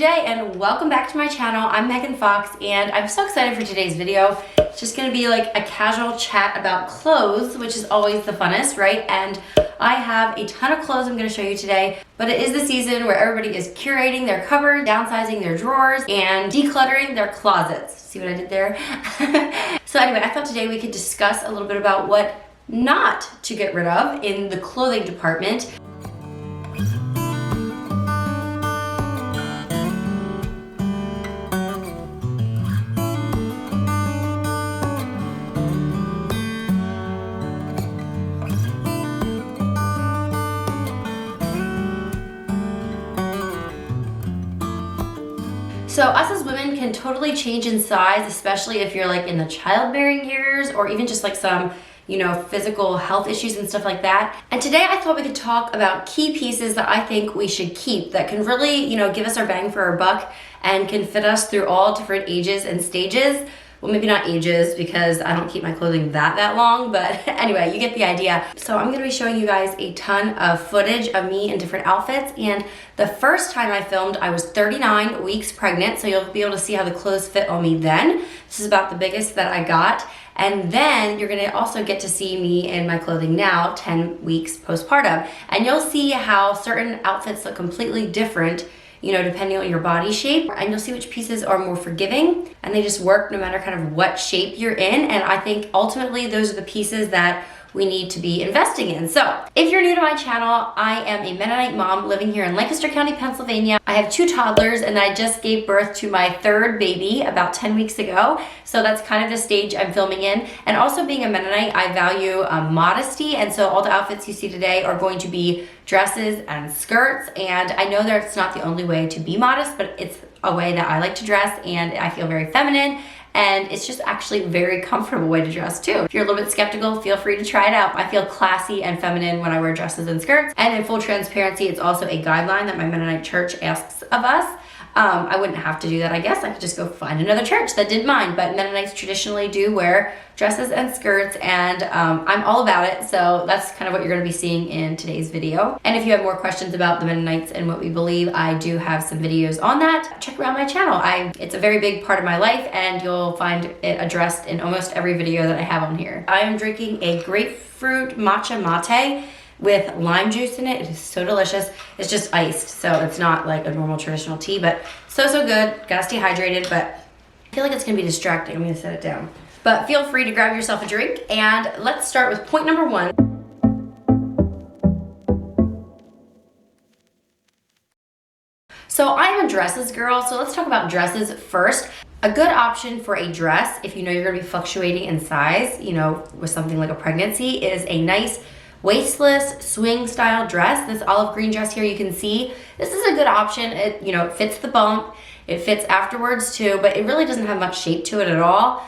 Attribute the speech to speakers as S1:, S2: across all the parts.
S1: day and welcome back to my channel. I'm Megan Fox and I'm so excited for today's video. It's just gonna be like a casual chat about clothes, which is always the funnest, right? And I have a ton of clothes I'm gonna show you today, but it is the season where everybody is curating their cupboard, downsizing their drawers, and decluttering their closets. See what I did there? So anyway, I thought today we could discuss a little bit about what not to get rid of in the clothing department. So us as women can totally change in size, especially if you're like in the childbearing years or even just like some, physical health issues and stuff like that. And today I thought we could talk about key pieces that I think we should keep that can really, give us our bang for our buck and can fit us through all different ages and stages. Well, maybe not ages because I don't keep my clothing that long, but anyway, you get the idea. So I'm gonna be showing you guys a ton of footage of me in different outfits. And the first time I filmed, I was 39 weeks pregnant. So you'll be able to see how the clothes fit on me then. This is about the biggest that I got. And then you're gonna also get to see me in my clothing now, 10 weeks postpartum. And you'll see how certain outfits look completely different depending on your body shape, and you'll see which pieces are more forgiving and they just work no matter kind of what shape you're in. And I think ultimately those are the pieces that we need to be investing in. So if you're new to my channel, I am a Mennonite mom living here in Lancaster County, Pennsylvania. I have 2 toddlers and I just gave birth to my 3rd baby about 10 weeks ago. So that's kind of the stage I'm filming in. And also being a Mennonite, I value modesty. And so all the outfits you see today are going to be dresses and skirts. And I know that it's not the only way to be modest, but it's a way that I like to dress and I feel very feminine. And it's just actually a very comfortable way to dress too. If you're a little bit skeptical, feel free to try it out. I feel classy and feminine when I wear dresses and skirts. And in full transparency, it's also a guideline that my Mennonite church asks of us. I wouldn't have to do that, I guess. I could just go find another church that didn't mind. But Mennonites traditionally do wear dresses and skirts, and I'm all about it. So that's kind of what you're gonna be seeing in today's video. And if you have more questions about the Mennonites and what we believe, I do have some videos on that. Check around my channel. It's a very big part of my life, and you'll find it addressed in almost every video that I have on here. I am drinking a grapefruit matcha mate with lime juice in it. It is so delicious. It's just iced, so it's not like a normal traditional tea, but so good. Gotta stay hydrated, but I feel like it's gonna be distracting. I'm gonna set it down. But feel free to grab yourself a drink, and let's start with point number 1. So I am a dresses girl, so let's talk about dresses first. A good option for a dress, if you know you're gonna be fluctuating in size, with something like a pregnancy, is a nice waistless swing style dress. This olive green dress here you can see, this is a good option. It it fits the bump, it fits afterwards too, but it really doesn't have much shape to it at all.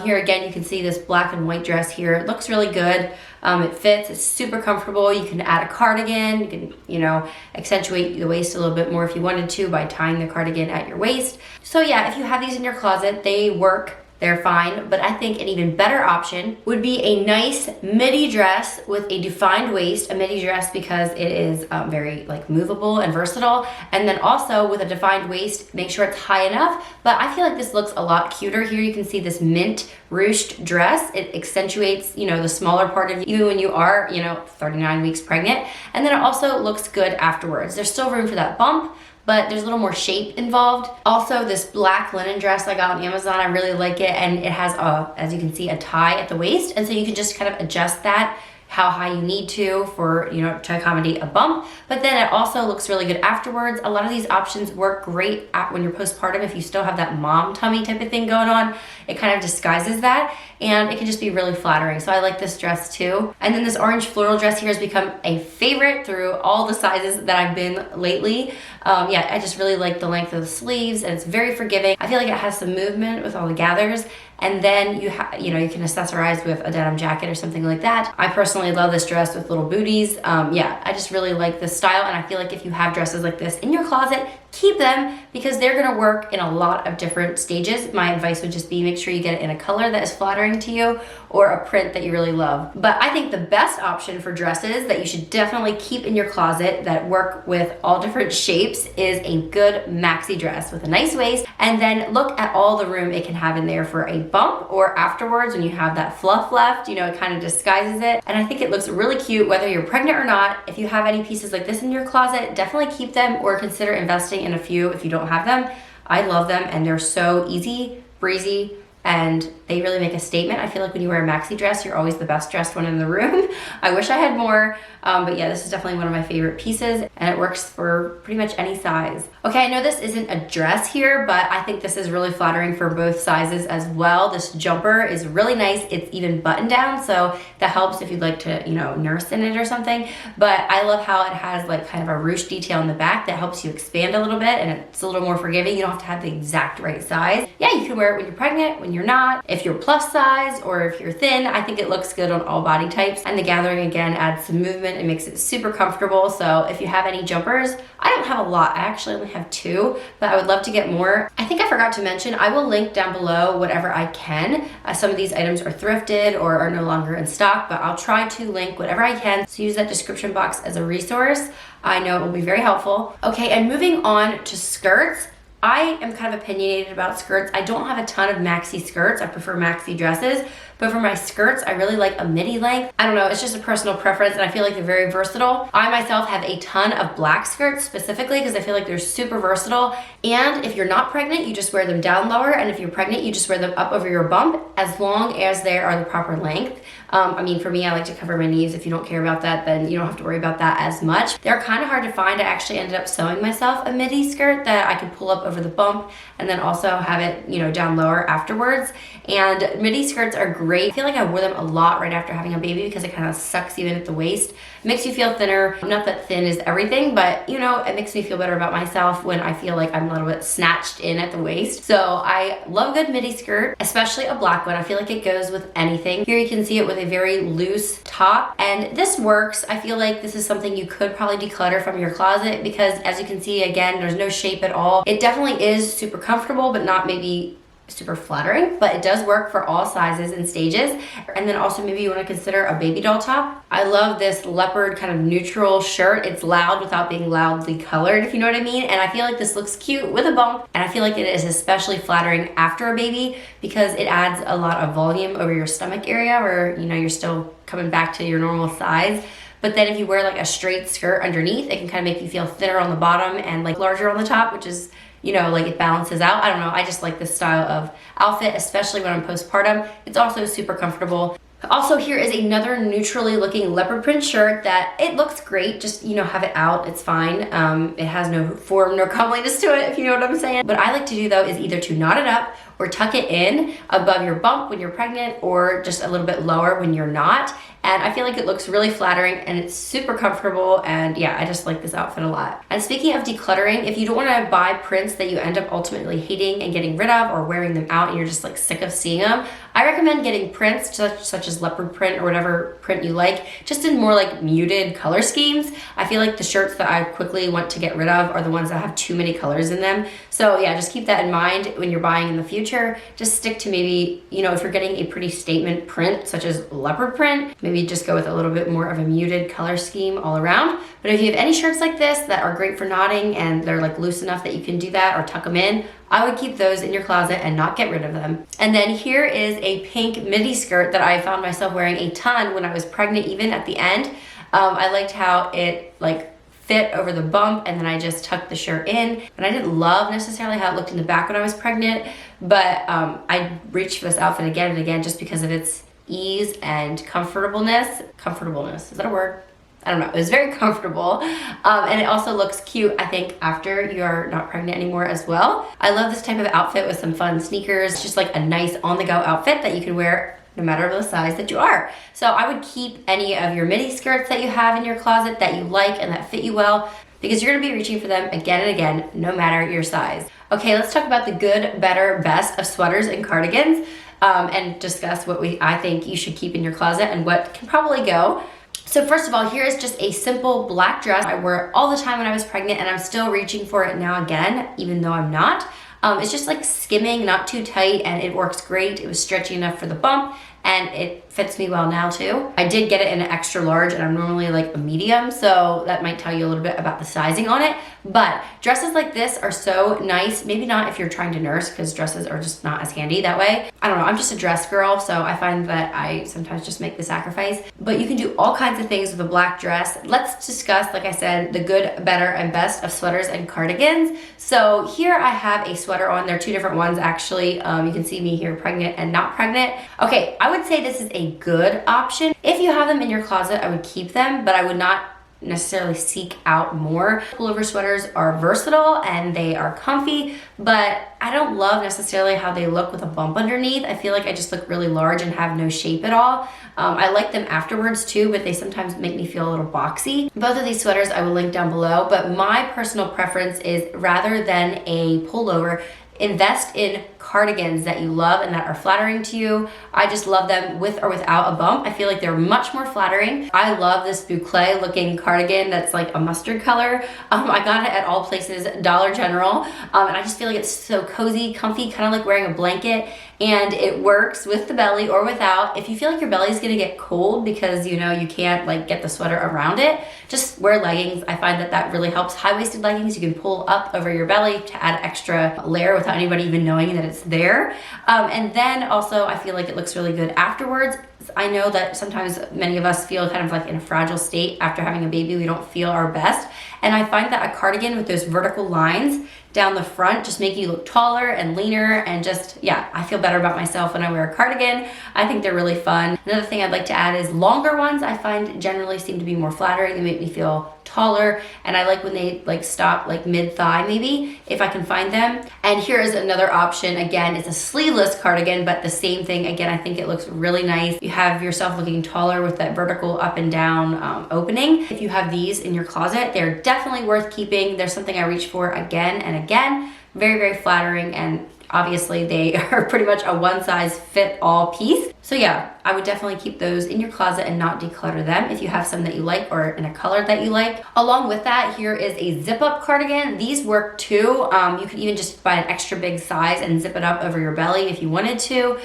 S1: Here again you can see this black and white dress here. It looks really good. It fits, it's super comfortable. You can add a cardigan, you can accentuate the waist a little bit more if you wanted to by tying the cardigan at your waist. So yeah, if you have these in your closet, they work. They're fine, but I think an even better option would be a nice midi dress with a defined waist. A midi dress because it is very movable and versatile, and then also with a defined waist, make sure it's high enough. But I feel like this looks a lot cuter. Here you can see this mint ruched dress. It accentuates, the smaller part of you, even when you are, 39 weeks pregnant. And then it also looks good afterwards. There's still room for that bump, but there's a little more shape involved. Also, this black linen dress I got on Amazon, I really like it, and it has, as you can see, a tie at the waist, and so you can just kind of adjust that how high you need to for, to accommodate a bump. But then it also looks really good afterwards. A lot of these options work great when you're postpartum. If you still have that mom tummy type of thing going on, it kind of disguises that, and it can just be really flattering. So I like this dress too. And then this orange floral dress here has become a favorite through all the sizes that I've been lately. Yeah, I just really like the length of the sleeves, and it's very forgiving. I feel like it has some movement with all the gathers. And then you can accessorize with a denim jacket or something like that. I personally love this dress with little booties. Yeah, I just really like this style, and I feel like if you have dresses like this in your closet, keep them because they're gonna work in a lot of different stages. My advice would just be make sure you get it in a color that is flattering to you or a print that you really love. But I think the best option for dresses that you should definitely keep in your closet that work with all different shapes is a good maxi dress with a nice waist, and then look at all the room it can have in there for a bump or afterwards when you have that fluff left, you know, it kind of disguises it. And I think it looks really cute whether you're pregnant or not. If you have any pieces like this in your closet, definitely keep them or consider investing in a few if you don't have them. I love them and they're so easy, breezy, and they really make a statement. I feel like when you wear a maxi dress, you're always the best dressed one in the room. I wish I had more, but yeah, this is definitely one of my favorite pieces and it works for pretty much any size. Okay, I know this isn't a dress here, but I think this is really flattering for both sizes as well. This jumper is really nice. It's even buttoned down, so that helps if you'd like to, you know, nurse in it or something. But I love how it has like kind of a ruche detail in the back that helps you expand a little bit and it's a little more forgiving. You don't have to have the exact right size. Yeah, you can wear it when you're pregnant, when you're not. If you're plus size or if you're thin, I think it looks good on all body types. And the gathering again adds some movement and makes it super comfortable. So if you have any jumpers, I don't have a lot. I actually only have 2, but I would love to get more. I think I forgot to mention, I will link down below whatever I can. Some of these items are thrifted or are no longer in stock, but I'll try to link whatever I can. So use that description box as a resource. I know it will be very helpful. Okay, and moving on to skirts. I am kind of opinionated about skirts. I don't have a ton of maxi skirts. I prefer maxi dresses, but for my skirts, I really like a midi length. I don't know, it's just a personal preference and I feel like they're very versatile. I myself have a ton of black skirts specifically because I feel like they're super versatile. And if you're not pregnant, you just wear them down lower. And if you're pregnant, you just wear them up over your bump as long as they are the proper length. I mean, for me, I like to cover my knees. If you don't care about that, then you don't have to worry about that as much. They're kind of hard to find. I actually ended up sewing myself a midi skirt that I could pull up over the bump and then also have it, you know, down lower afterwards. And midi skirts are great. I feel like I wore them a lot right after having a baby because it kind of sucks you in at the waist. It makes you feel thinner. Not that thin is everything, but you know, it makes me feel better about myself when I feel like I'm a little bit snatched in at the waist. So I love a good midi skirt, especially a black one. I feel like it goes with anything. Here you can see it with a very loose top, and this works. I feel like this is something you could probably declutter from your closet because as you can see, again, there's no shape at all. It definitely is super comfortable, but not maybe super flattering, but it does work for all sizes and stages. And then also maybe you want to consider a baby doll top. I love this leopard kind of neutral shirt. It's loud without being loudly colored, if you know what I mean. And I feel like this looks cute with a bump, and I feel like it is especially flattering after a baby because it adds a lot of volume over your stomach area where, you know, you're still coming back to your normal size. But then if you wear like a straight skirt underneath, it can kind of make you feel thinner on the bottom and like larger on the top, which is, you know, like it balances out. I don't know, I just like this style of outfit, especially when I'm postpartum. It's also super comfortable. Also, here is another neutrally looking leopard print shirt that it looks great. Just, you know, have it out, it's fine. It has no form nor comeliness to it, if you know what I'm saying. What I like to do though is either to knot it up or tuck it in above your bump when you're pregnant or just a little bit lower when you're not. And I feel like it looks really flattering and it's super comfortable, and yeah, I just like this outfit a lot. And speaking of decluttering, if you don't want to buy prints that you end up ultimately hating and getting rid of or wearing them out and you're just like sick of seeing them, I recommend getting prints such as leopard print or whatever print you like, just in more like muted color schemes. I feel like the shirts that I quickly want to get rid of are the ones that have too many colors in them. So yeah, just keep that in mind when you're buying in the future. Just stick to maybe, you know, if you're getting a pretty statement print such as leopard print, maybe just go with a little bit more of a muted color scheme all around. But if you have any shirts like this that are great for knotting and they're like loose enough that you can do that or tuck them in, I would keep those in your closet and not get rid of them. And then here is a pink midi skirt that I found myself wearing a ton when I was pregnant, even at the end. I liked how it like fit over the bump and then I just tucked the shirt in. And I didn't love necessarily how it looked in the back when I was pregnant, but I reached for this outfit again and again just because of its ease and comfortableness. Comfortableness, is that a word? I don't know, it was very comfortable. And it also looks cute, I think, after you're not pregnant anymore as well. I love this type of outfit with some fun sneakers, just like a nice on-the-go outfit that you can wear no matter the size that you are. So I would keep any of your midi skirts that you have in your closet that you like and that fit you well, because you're gonna be reaching for them again and again, no matter your size. Okay, let's talk about the good, better, best of sweaters and cardigans, and discuss what I think you should keep in your closet and what can probably go. So first of all, here is just a simple black dress. I wore it all the time when I was pregnant, and I'm still reaching for it now again, even though I'm not. It's just like skimming, not too tight, and it works great. It was stretchy enough for the bump, and it fits me well now too. I did get it in an extra large, and I'm normally like a medium, so that might tell you a little bit about the sizing on it. But dresses like this are so nice. Maybe not if you're trying to nurse, because dresses are just not as handy that way. I don't know, I'm just a dress girl, so I find that I sometimes just make the sacrifice. But you can do all kinds of things with a black dress. Let's discuss, like I said, the good, better, and best of sweaters and cardigans. So here I have a sweater on. There are two different ones actually. You can see me here pregnant and not pregnant. Okay, I would say this is a good option. If you have them in your closet, I would keep them, but I would not necessarily seek out more. Pullover sweaters are versatile and they are comfy, but I don't love necessarily how they look with a bump underneath. I feel like I just look really large and have no shape at all. I like them afterwards too, but they sometimes make me feel a little boxy. Both of these sweaters I will link down below, but my personal preference is rather than a pullover, invest in cardigans that you love and that are flattering to you. I just love them with or without a bump. I feel like they're much more flattering. I love this boucle looking cardigan that's like a mustard color. I got it at all places, Dollar General, and I just feel like it's so cozy, comfy, kind of like wearing a blanket, and it works with the belly or without. If you feel like your belly is gonna get cold because you know you can't like get the sweater around it, just wear leggings. I find that that really helps. High-waisted leggings you can pull up over your belly to add extra layer without anybody even knowing that it's there. And then also I feel like it looks really good afterwards. I know that sometimes many of us feel kind of like in a fragile state after having a baby. We don't feel our best. And I find that a cardigan with those vertical lines down the front just make you look taller and leaner, and just, yeah, I feel better about myself when I wear a cardigan. I think they're really fun. Another thing I'd like to add is longer ones I find generally seem to be more flattering. They make me feel taller, and I like when they like stop like mid-thigh maybe, if I can find them. And here is another option. Again, it's a sleeveless cardigan, but the same thing. Again, I think it looks really nice. You have yourself looking taller with that vertical up and down opening. If you have these in your closet, they're definitely worth keeping. There's something I reach for again and again. Very, very flattering, and obviously they are pretty much a one size fit all piece. So yeah, I would definitely keep those in your closet and not declutter them if you have some that you like or in a color that you like. Along with that, here is a zip up cardigan. These work too. You could even just buy an extra big size and zip it up over your belly if you wanted to.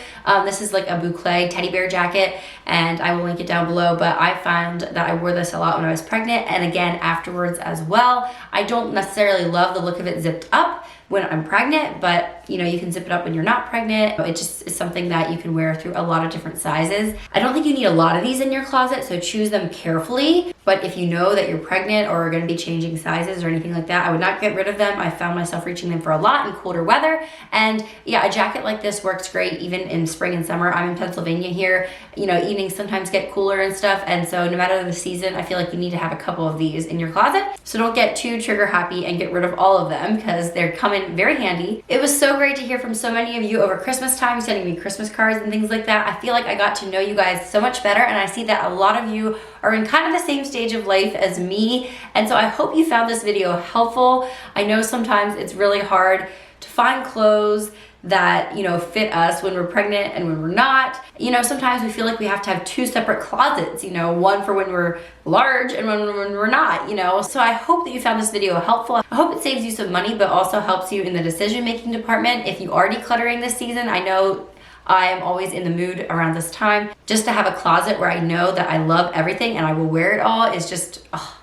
S1: This is like a boucle teddy bear jacket, and I will link it down below, but I found that I wore this a lot when I was pregnant, and again afterwards as well. I don't necessarily love the look of it zipped up when I'm pregnant, but you know, you can zip it up when you're not pregnant. It just is something that you can wear through a lot of different sizes. I don't think you need a lot of these in your closet, so choose them carefully. But if you know that you're pregnant or are gonna be changing sizes or anything like that, I would not get rid of them. I found myself reaching them for a lot in colder weather. And yeah, a jacket like this works great even in spring and summer. I'm in Pennsylvania here. You know, evenings sometimes get cooler and stuff. And so no matter the season, I feel like you need to have a couple of these in your closet. So don't get too trigger happy and get rid of all of them, because they're coming very handy. It was so great to hear from so many of you over Christmas time, sending me Christmas cards and things like that. I feel like I got to know you guys so much better, and I see that a lot of you are in kind of the same stage of life as me. And so I hope you found this video helpful. I know sometimes it's really hard to find clothes that, you know, fit us when we're pregnant and when we're not. You know, sometimes we feel like we have to have two separate closets, you know, one for when we're large and when we're not, you know. So I hope that you found this video helpful. I hope it saves you some money, but also helps you in the decision-making department if you are decluttering this season. I know I am always in the mood around this time. Just to have a closet where I know that I love everything and I will wear it all is just, oh,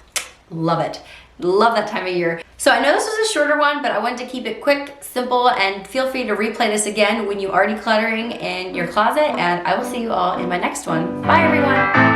S1: love it. Love that time of year. So I know this was a shorter one, but I wanted to keep it quick, simple, and feel free to replay this again when you are decluttering in your closet, and I will see you all in my next one. Bye everyone.